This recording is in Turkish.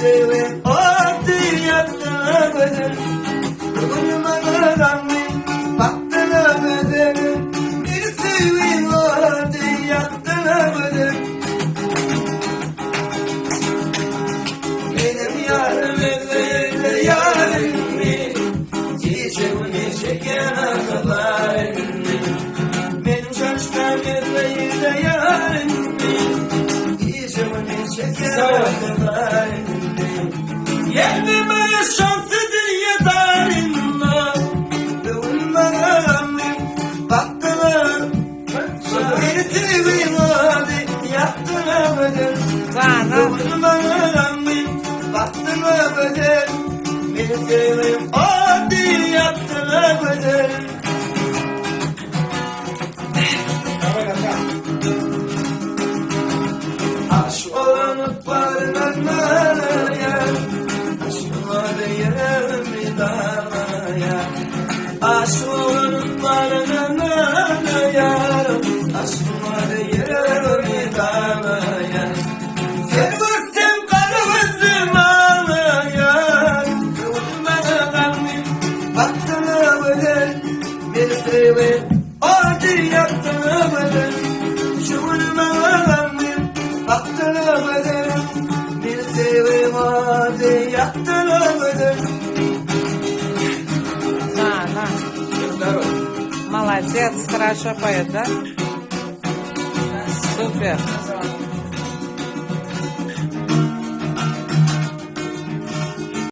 seveyim, ortaya yattığına gözüm. Durmana rağmen baktığına gözüm. Bir seveyim, ortaya yattığına gözüm. Benim yarım evde yarım mi? Çiçeğimi çeken akalarım mi? Benim şaşkın evde yarım mi? Çiçeğimi çeken akalarım mi? Yerime şansıdır yadarımla. Durmana rağmen baktığına bir seveyim, ortaya yattığına gözüm. Durmana rağmen baktığına gözüm. Beni seveyim, adi yaptığına gözüm. Aşk olup varmaya, aşkıma değerim damaya. Aşk olup varmaya, aşkıma değerim damaya. Sen vursun kalbim ağlaya. Durmana rağmen baktığına gözüm. Beni seveyim, adi yaptığına gözüm. Durmana rağmen baktığına gözüm. Beni seveyim, adi yaptığına gözüm. Молодец, хорошо поет, да? Супер.